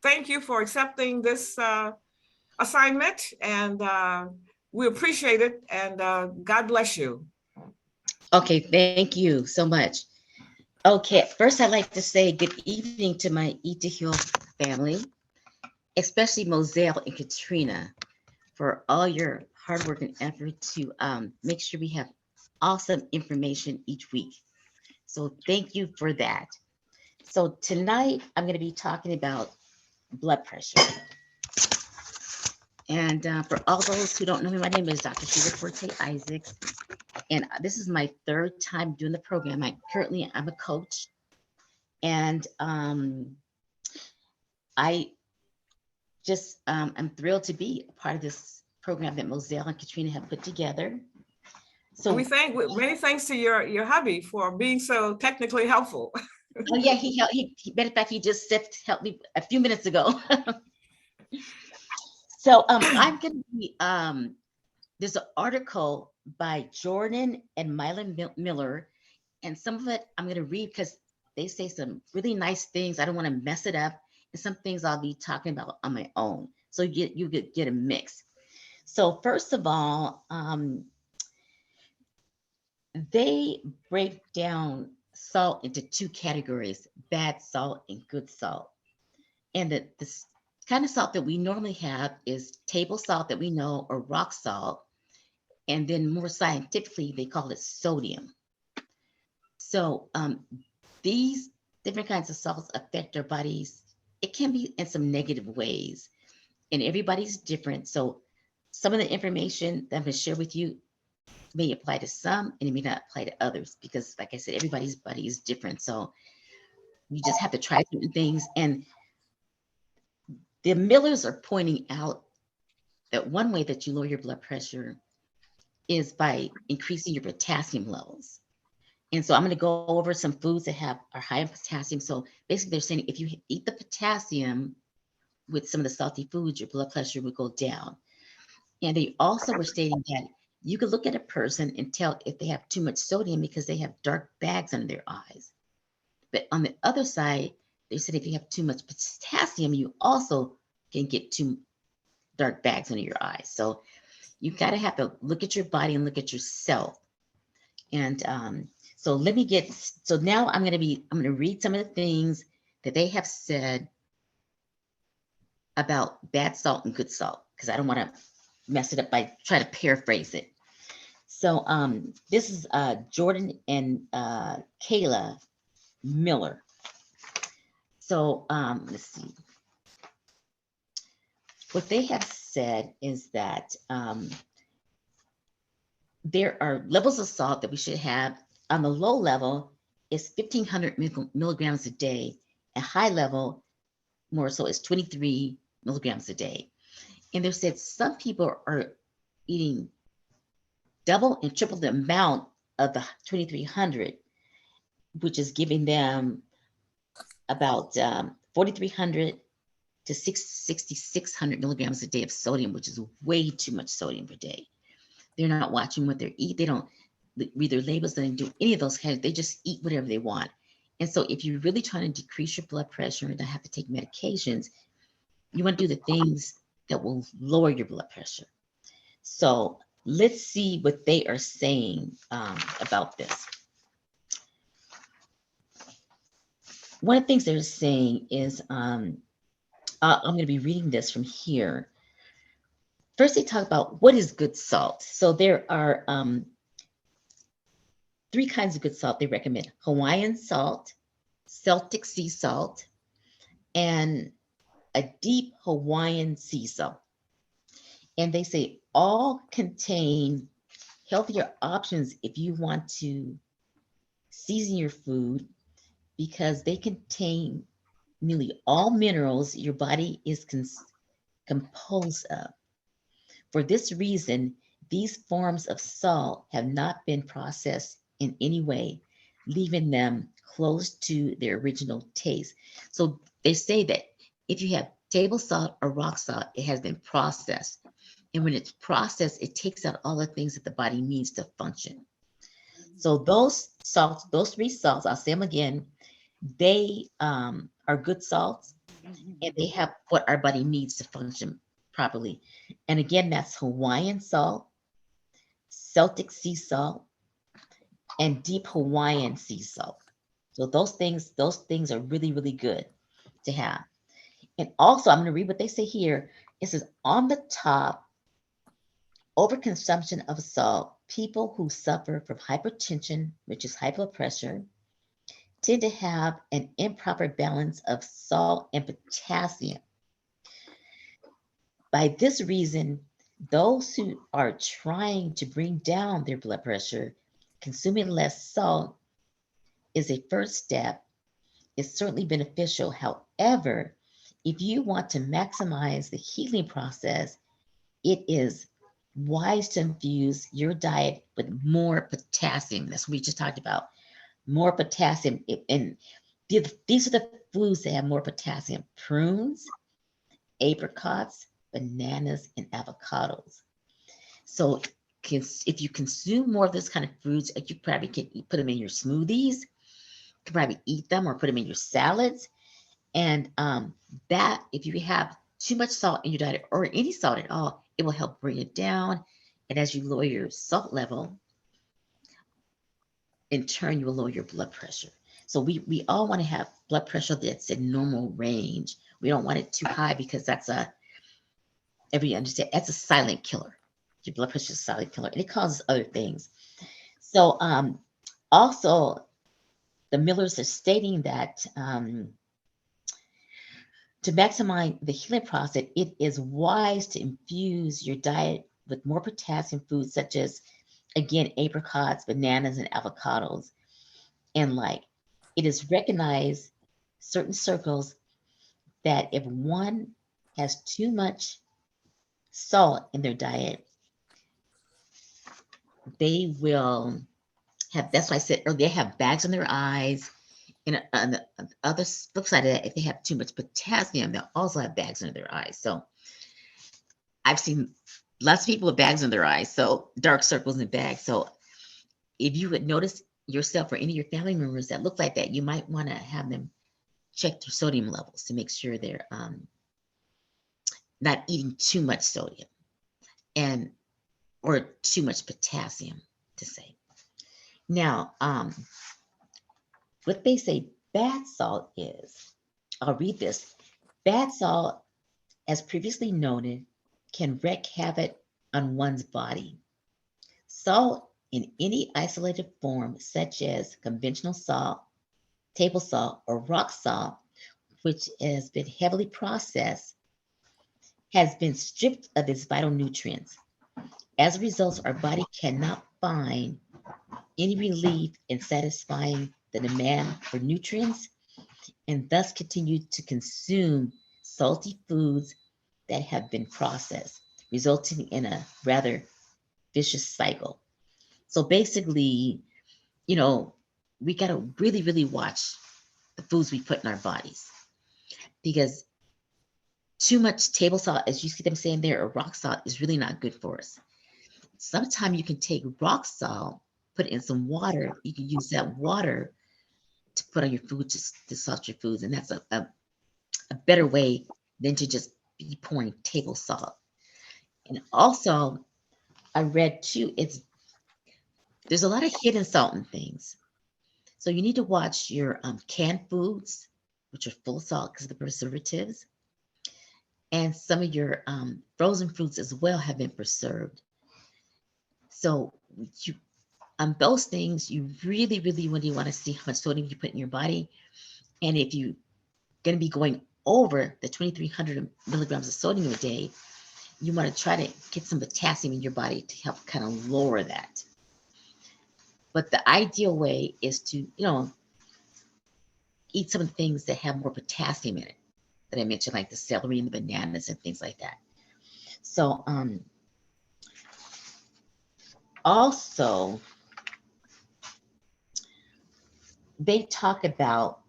thank you for accepting this assignment, and we appreciate it. And God bless you. Okay, thank you so much. Okay, first I'd like to say good evening to my Eat to Heal family, especially Moselle and Katrina, for all your hard work and effort to make sure we have awesome information each week. So thank you for that. So tonight I'm going to be talking about blood pressure. And for all those who don't know me, my name is Dr. Sheila Forte-Isaacs, and this is my third time doing the program. I'm a coach, and I just I'm thrilled to be a part of this program that Moselle and Katrina have put together. And we So, thank many thanks to your hubby for being so technically helpful. oh yeah, matter of fact, he just helped me a few minutes ago. So, I'm going to be there's an article by Jordan and Mylan Miller, and some of it I'm going to read because they say some really nice things. I don't want to mess it up, and some things I'll be talking about on my own. So you get a mix. So first of all, they break down salt into two categories: bad salt and good salt. And this kind of salt that we normally have is table salt that we know, or rock salt. And then more scientifically, they call it sodium. So these different kinds of salts affect our bodies. It can be in some negative ways, and everybody's different. So some of the information that I'm going to share with you may apply to some, and it may not apply to others, because, like I said, everybody's body is different. So you just have to try certain things. And the Millers are pointing out that one way that you lower your blood pressure is by increasing your potassium levels. And so I'm going to go over some foods that are high in potassium. So basically, they're saying if you eat the potassium with some of the salty foods, your blood pressure would go down. And they also were stating that you could look at a person and tell if they have too much sodium because they have dark bags under their eyes. But on the other side, they said if you have too much potassium, you also can get too dark bags under your eyes. So you got to have to look at your body and look at yourself. And so now I'm going to read some of the things that they have said about bad salt and good salt, because I don't want to mess it up by trying to paraphrase it. So this is Jordan and Kayla Miller. So let's see. What they have said is that there are levels of salt that we should have. On the low level is 1,500 milligrams a day. At high level, more so, is 23 milligrams a day. And they said some people are eating double and triple the amount of the 2,300, which is giving them about 4,300 to 6,600 milligrams a day of sodium, which is way too much sodium per day. They're not watching what they eat. They don't read their labels. They don't do any of those kinds. They just eat whatever they want. And so if you're really trying to decrease your blood pressure and not have to take medications, you want to do the things that will lower your blood pressure. So let's see what they are saying about this. One of the things they're saying is, I'm going to be reading this from here. First, they talk about what is good salt. So there are three kinds of good salt they recommend: Hawaiian salt, Celtic sea salt, and a deep Hawaiian sea salt. And they say all contain healthier options if you want to season your food, because they contain nearly all minerals your body is composed of. For this reason, these forms of salt have not been processed in any way, leaving them close to their original taste. So they say that if you have table salt or rock salt, it has been processed. And when it's processed, it takes out all the things that the body needs to function. So those salts, those three salts, I'll say them again, they are good salts. and they have what our body needs to function properly. And again, that's Hawaiian salt, Celtic sea salt, and deep Hawaiian sea salt. So those things are really, really good to have. And also, I'm going to read what they say here. It says on the top, overconsumption of salt, people who suffer from hypertension, which is high blood pressure, tend to have an improper balance of salt and potassium. By this reason, those who are trying to bring down their blood pressure, consuming less salt is a first step. It's certainly beneficial. However, if you want to maximize the healing process, it is wise to infuse your diet with more potassium. That's what we just talked about. More potassium. And these are the foods that have more potassium: prunes, apricots, bananas, and avocados. So if you consume more of this kind of foods, you probably can put them in your smoothies. You can probably eat them or put them in your salads. And that, if you have too much salt in your diet or any salt at all, it will help bring it down. And as you lower your salt level, in turn, you will lower your blood pressure. So we all want to have blood pressure that's in normal range. We don't want it too high because that's every understand that's a silent killer. Your blood pressure is a silent killer, and it causes other things. So also the Millers are stating that to maximize the healing process, it is wise to infuse your diet with more potassium foods such as, again, apricots, bananas, and avocados. And like it is recognized certain circles that if one has too much salt in their diet, they will have, that's why I said earlier, they have bags on their eyes. And on the other flip side of that, if they have too much potassium, they'll also have bags under their eyes. So I've seen lots of people with bags under their eyes, so dark circles and bags. So if you would notice yourself or any of your family members that look like that, you might want to have them check their sodium levels to make sure they're not eating too much sodium and or too much potassium to say. Now, what they say bad salt is, I'll read this. Bad salt, as previously noted, can wreak havoc on one's body. Salt in any isolated form, such as conventional salt, table salt, or rock salt, which has been heavily processed, has been stripped of its vital nutrients. As a result, our body cannot find any relief in satisfying the demand for nutrients and thus continue to consume salty foods that have been processed, resulting in a rather vicious cycle. So basically, you know, we got to really, really watch the foods we put in our bodies because too much table salt, as you see them saying there, or rock salt is really not good for us. Sometimes you can take rock salt, put it in some water. You can use that water to put on your food to salt your foods. And that's a better way than to just be pouring table salt. And also, I read too, there's a lot of hidden salt in things. So you need to watch your canned foods, which are full of salt because of the preservatives. And some of your frozen fruits as well have been preserved. So you, on those things, you really, really, really want to see how much sodium you put in your body. And if you're going to be going over the 2,300 milligrams of sodium a day, you want to try to get some potassium in your body to help kind of lower that. But the ideal way is to, eat some of the things that have more potassium in it that I mentioned, like the celery and the bananas and things like that. So also, they talk about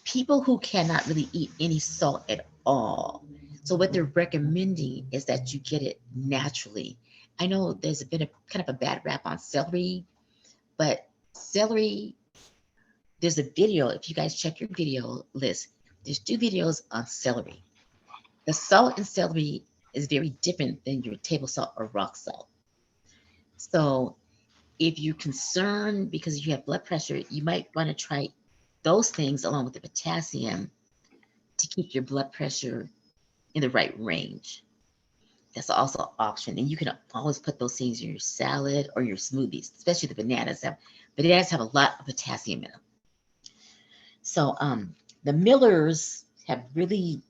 people who cannot really eat any salt at all. So what they're recommending is that you get it naturally. I know there's been a kind of a bad rap on celery, but celery, there's a video, if you guys check your video list, there's 2 videos on celery. The salt in celery is very different than your table salt or rock salt. So if you're concerned because you have blood pressure, you might want to try those things along with the potassium to keep your blood pressure in the right range. That's also an option. And you can always put those things in your salad or your smoothies, especially the bananas. Bananas have a lot of potassium in them. So the Millers have really,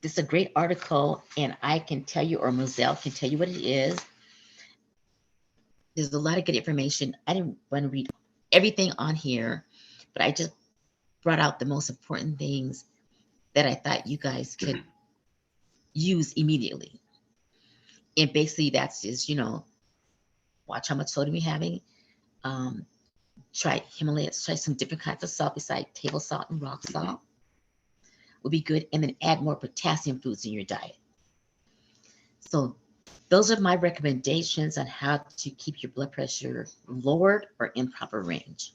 this is a great article, and I can tell you, or Moselle can tell you what it is. There's a lot of good information. I didn't want to read everything on here, but I just brought out the most important things that I thought you guys could use immediately. And basically that's just, watch how much sodium you're having. Try Himalayas, try some different kinds of salt besides table salt and rock salt. Would be good. And then add more potassium foods in your diet. So those are my recommendations on how to keep your blood pressure lowered or in proper range.